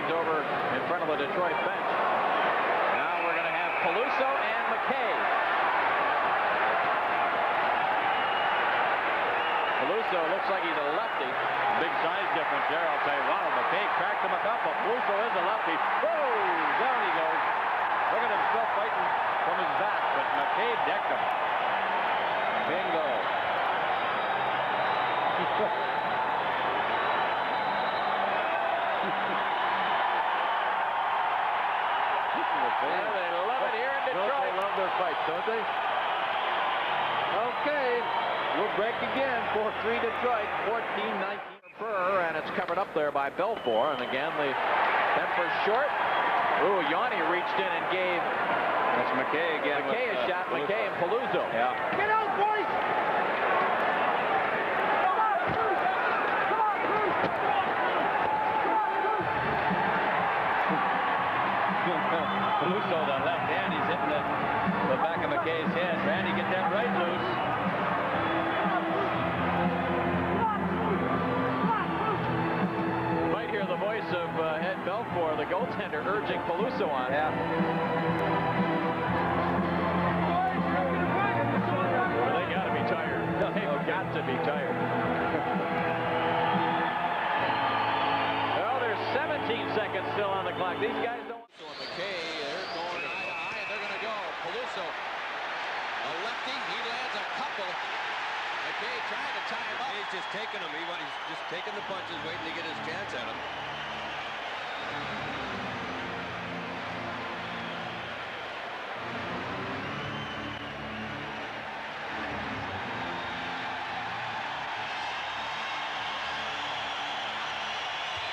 Over in front of the Detroit bench. Now we're going to have Peluso and McKay. Peluso looks like he's a lefty. Big size difference there, I'll tell you. Wow, McKay cracked him a couple. Peluso is a lefty. Whoa, down he goes. Look at him still fighting from his back, but McKay decked him. Bingo. Yeah, they love it here in Detroit. They love their fights, don't they? Okay, we'll break again. 4-3 Detroit, 14-19 Burr, and it's covered up there by Belfour. And again, the temper's short. Ooh, Yanni reached in and gave. That's McKay again. McKay has shot McKay and Peluso. Yeah. Get out, boys! Peluso, the left hand, he's hitting the back of McKay's head. Randy, get that right loose. You might hear the voice of Ed Belfour, the goaltender, urging Peluso on. Yeah. Well, they got to be tired. They've got to be tired. Well, there's 17 seconds still on the clock. These guys don't. McKay, they're going eye to eye. They're going to go. Peluso, a lefty. He lands a couple. McKay trying to tie him up. He's just taking him. He's just taking the punches, waiting to get his chance at him.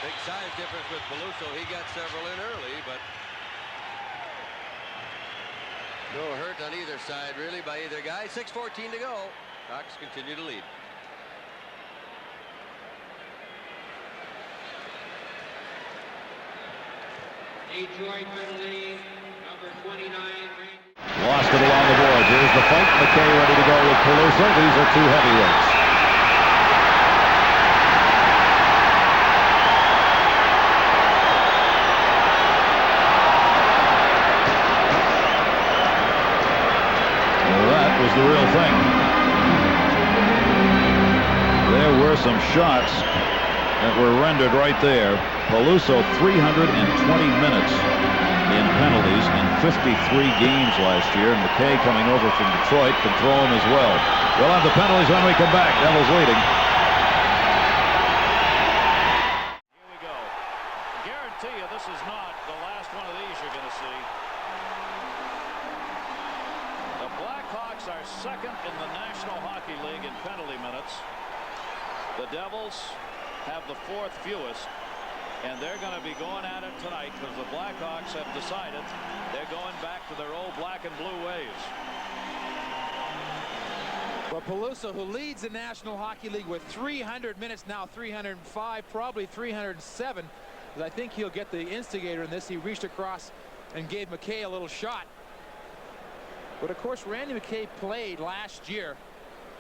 Big size difference with Peluso. He got several in early, but no hurt on either side, really, by either guy. 6:14 to go. Cox continue to lead. Detroit penalty, number 29. Lost it along the boards. Here's the fight. McKay ready to go with Peluso. These are two heavyweights. Was the real thing. There were some shots that were rendered right there. Peluso 320 minutes in penalties in 53 games last year, and McKay coming over from Detroit can throw him as well. We'll have the penalties when we come back. Devils leading. Here we go. Guarantee you this is not the last one of these you're going to see. The Blackhawks are second in the National Hockey League in penalty minutes. The Devils have the fourth fewest, and they're going to be going at it tonight because the Blackhawks have decided they're going back to their old black and blue ways. Well, Peluso, who leads the National Hockey League with 300 minutes now, 305, probably 307. I think he'll get the instigator in this. He reached across and gave McKay a little shot. But of course, Randy McKay played last year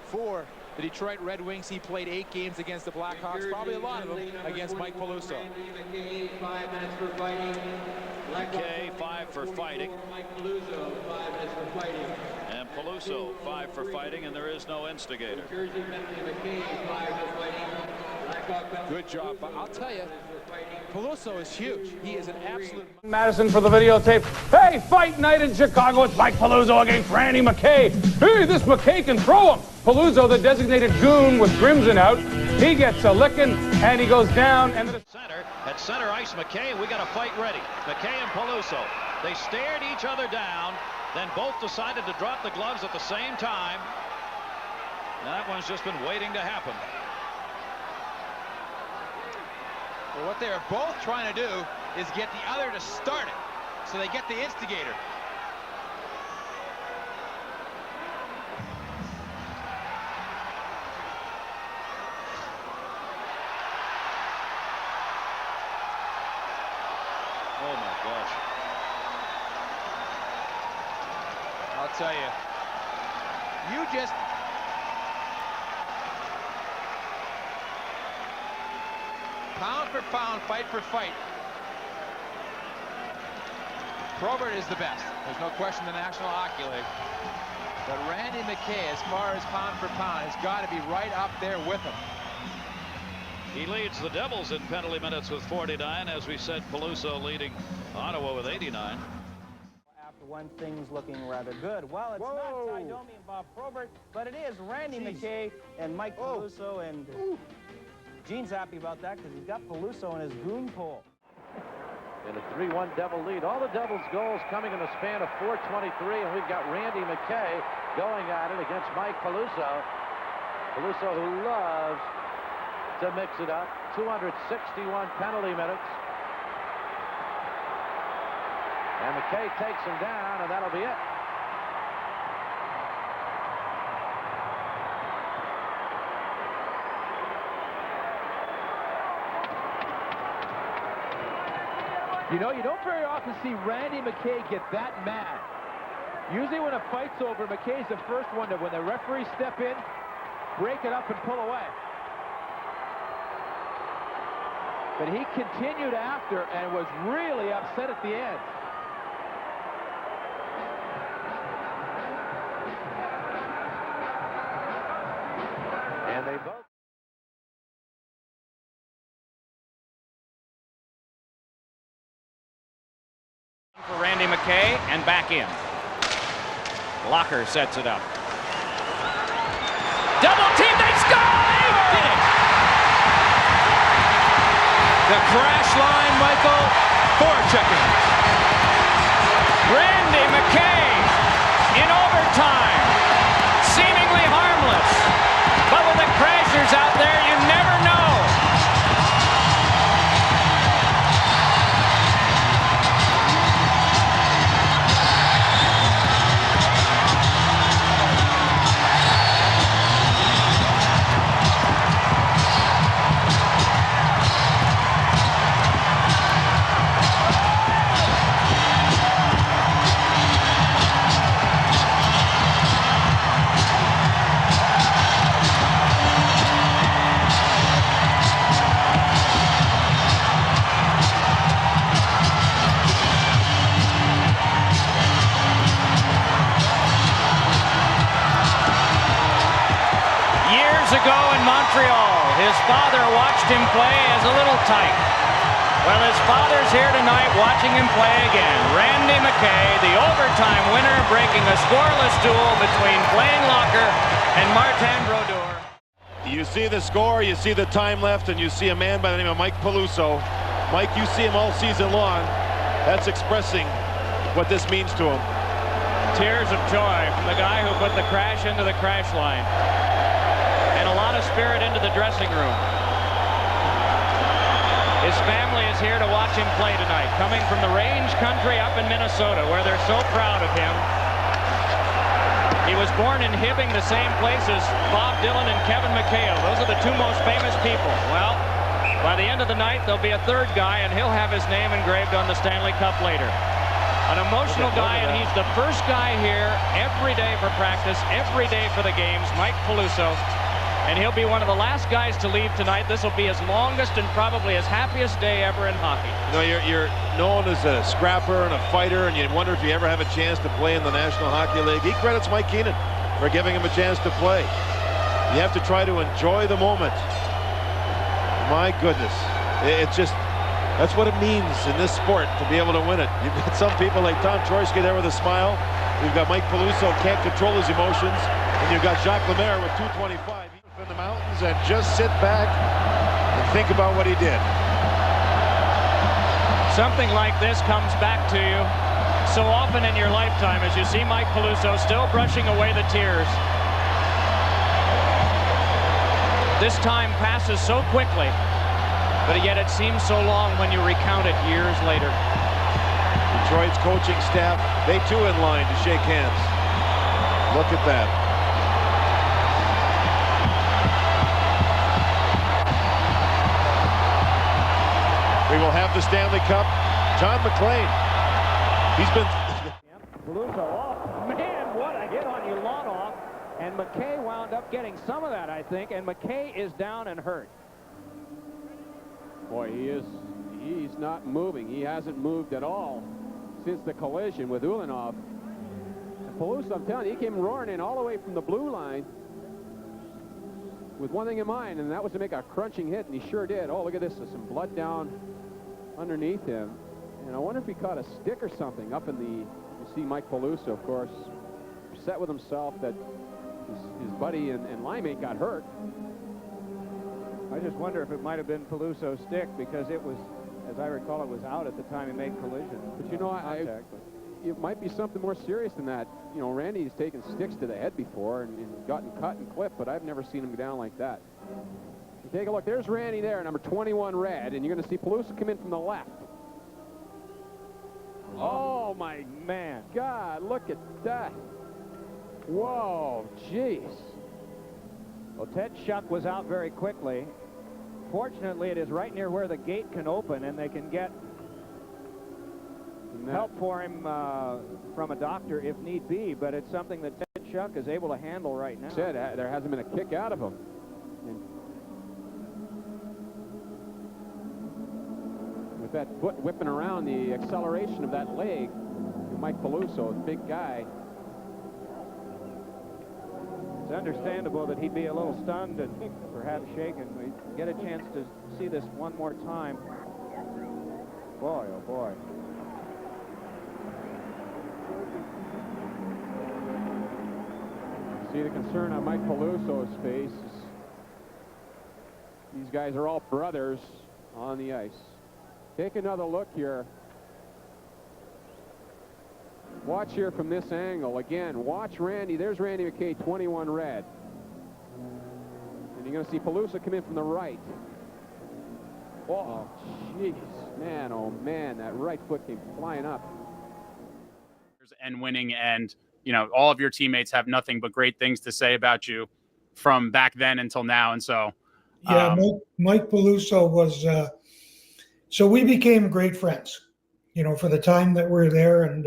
for the Detroit Red Wings. He played 8 games against the Blackhawks, probably a lot of them against Mike Peluso. McKay, 5 minutes for fighting. McKay, 5 for fighting. Mike Peluso, 5 minutes for fighting. And Peluso, 5 for fighting, and there is no instigator. Jersey penalty, McKay, 5 for fighting. Blackhawk penalty. Good job. But I'll tell you, Peluso is huge. He is an absolute... Madison for the videotape. Hey, fight night in Chicago. It's Mike Peluso against Randy McKay. Hey, this McKay can throw him. Peluso, the designated goon with Grimson out. He gets a licking, and he goes down. And At center ice, McKay, we got a fight ready. McKay and Peluso. They stared each other down. Then both decided to drop the gloves at the same time. And that one's just been waiting to happen. Well, what they are both trying to do is get the other to start it, so they get the instigator. Oh my gosh. I'll tell you, you just pound for pound, fight for fight. Probert is the best. There's no question in the National Hockey League. But Randy McKay, as far as pound for pound, has got to be right up there with him. He leads the Devils in penalty minutes with 49. As we said, Peluso leading Ottawa with 89. After one thing's looking rather good. Well, it's not Ty Domi and Bob Probert, but it is Randy McKay and Mike Peluso, and Gene's happy about that because he's got Peluso in his goon pole. In a 3-1 Devil lead. All the Devils' goals coming in a span of 4:23, and we've got Randy McKay going at it against Mike Peluso. Peluso, who loves to mix it up. 261 penalty minutes. And McKay takes him down, and that'll be it. You know, you don't very often see Randy McKay get that mad. Usually when a fight's over, McKay's the first one to, when the referees step in, break it up and pull away. But he continued after and was really upset at the end. And they both. For Randy McKay, and back in. Locker sets it up. Double team, they score! They did it! The crash line, Michael, forechecking. Randy McKay in overtime, seemingly harmless, but with the crashers out there, you never know. Ago in Montreal, his father watched him play as a little tyke. Well, his father's here tonight watching him play again. Randy McKay, the overtime winner, breaking a scoreless duel between Blaine Locker and Martin Brodeur. You see the score, you see the time left, and you see a man by the name of Mike Peluso. Mike, you see him all season long. That's expressing what this means to him. Tears of joy from the guy who put the crash into the crash line. And a lot of spirit into the dressing room. His family is here to watch him play tonight, coming from the range country up in Minnesota, where they're so proud of him. He was born in Hibbing, the same place as Bob Dylan and Kevin McHale. Those are the two most famous people. Well, by the end of the night, there'll be a third guy, and he'll have his name engraved on the Stanley Cup later. An emotional guy, and he's the first guy here every day for practice, every day for the games, Mike Peluso. And he'll be one of the last guys to leave tonight. This will be his longest and probably his happiest day ever in hockey. You know, you're known as a scrapper and a fighter, and you wonder if you ever have a chance to play in the National Hockey League. He credits Mike Keenan for giving him a chance to play. You have to try to enjoy the moment. My goodness. It's just, that's what it means in this sport to be able to win it. You've got some people like Tom Troisky there with a smile. You've got Mike Peluso, can't control his emotions. And you've got Jacques Lemaire with 225. In the mountains and just sit back and think about what he did. Something like this comes back to you so often in your lifetime as you see Mike Peluso still brushing away the tears. This time passes so quickly, but yet it seems so long when you recount it years later. Detroit's coaching staff, they too in line to shake hands. Look at that. We will have the Stanley Cup. John McClain. He's been... Peluso, oh man, what a hit on Ulanov. And McKay wound up getting some of that, I think, and McKay is down and hurt. Boy, he's not moving. He hasn't moved at all since the collision with Ulanov. And Peluso, I'm telling you, he came roaring in all the way from the blue line with one thing in mind, and that was to make a crunching hit, and he sure did. Oh, look at this. There's some blood down underneath him. And I wonder if he caught a stick or something up in the... You see Mike Peluso, of course, upset with himself that his buddy and linemate got hurt. I just wonder if it might have been Peluso's stick, because it was, as I recall, it was out at the time he made collision. But you know, it might be something more serious than that. You know, Randy's taken sticks to the head before and gotten cut and clipped, but I've never seen him go down like that. You take a look. There's Randy there, number 21 red, and you're going to see Peluso come in from the left. Oh, my man. God, look at that. Whoa, jeez. Well, Ted Schuck was out very quickly. Fortunately, it is right near where the gate can open, and they can get help for him from a doctor if need be, but it's something that Ted Schuck is able to handle right now. Said there hasn't been a kick out of him. And with that foot whipping around, the acceleration of that leg, Mike Peluso, a big guy. It's understandable that he'd be a little stunned and perhaps shaken. We get a chance to see this one more time. Boy, oh boy. See the concern on Mike Peluso's face. These guys are all brothers on the ice. Take another look here. Watch here from this angle. Again, watch Randy. There's Randy McKay, 21 red. And you're going to see Peluso come in from the right. Oh, jeez. Man, oh, man, that right foot came flying up. And winning, and, you know, all of your teammates have nothing but great things to say about you from back then until now. And so... Yeah, Mike Peluso was... so we became great friends, you know, for the time that we were there, and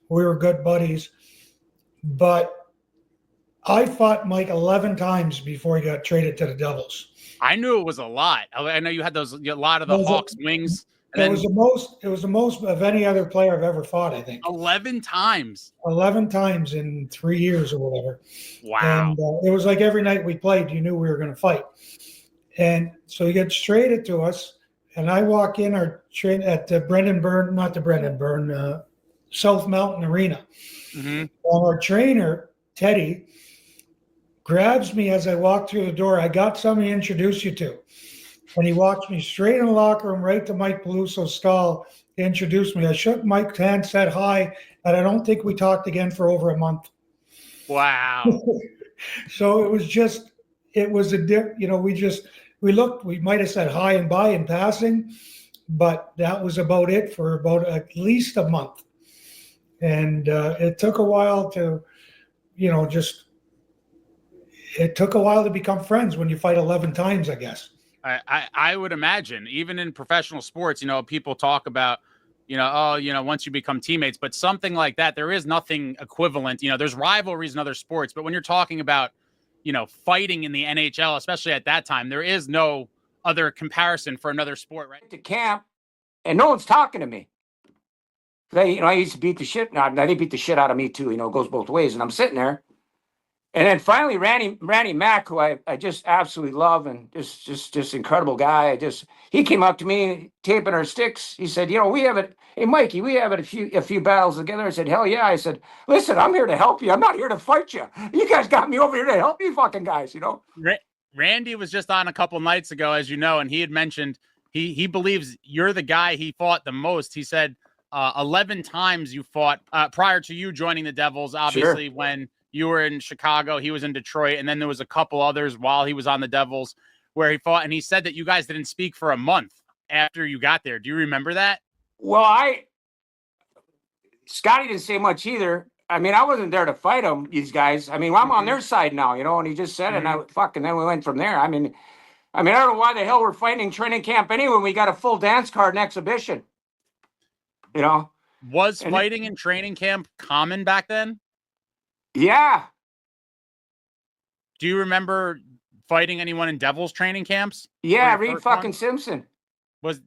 we were good buddies. But I fought Mike 11 times before he got traded to the Devils. I knew it was a lot. I know you had a lot of the Hawks wings. It was the most of any other player I've ever fought, I think. 11 times. 11 times in 3 years or whatever. Wow. And it was like every night we played, you knew we were going to fight. And so he gets traded to us, and I walk in our train at the South Mountain Arena. Mm-hmm. And our trainer, Teddy, grabs me as I walk through the door. I got somebody to introduce you to. And he walks me straight in the locker room, right to Mike Peluso's stall, to introduce me. I shook Mike's hand, said hi, and I don't think we talked again for over a month. Wow. So it was just, we looked, we might have said hi and bye in passing, but that was about it for about at least a month. And it took a while to, it took a while to become friends when you fight 11 times, I guess. I would imagine, even in professional sports, people talk about, once you become teammates, but something like that, there is nothing equivalent. There's rivalries in other sports, but when you're talking about, fighting in the NHL, especially at that time, there is no other comparison for another sport, right? To camp, and no one's talking to me. I used to beat the shit. Now they beat the shit out of me too. It goes both ways. And I'm sitting there, and then finally, Randy Mack, who I just absolutely love, and just incredible guy. He came up to me, taping our sticks. He said, we have it. Hey, Mikey, we have it a few battles together. I said, hell yeah. I said, listen, I'm here to help you. I'm not here to fight you. You guys got me over here to help you fucking guys, Randy was just on a couple nights ago, as you know, and he had mentioned he believes you're the guy he fought the most. He said 11 times you fought prior to you joining the Devils. Obviously, Sure. when you were in Chicago, he was in Detroit, and then there was a couple others while he was on the Devils where he fought. And he said that you guys didn't speak for a month after you got there. Do you remember that? Well, Scotty didn't say much either. I mean, I wasn't there to fight them, these guys. I mean, I'm on their side now, you know, and he just said it, and and then we went from there. I mean, I don't know why the hell we're fighting in training camp anyway when we got a full dance card and exhibition. You know? Was fighting in training camp common back then? Yeah. Do you remember fighting anyone in Devils training camps? Yeah, Reed fucking Simpson. Was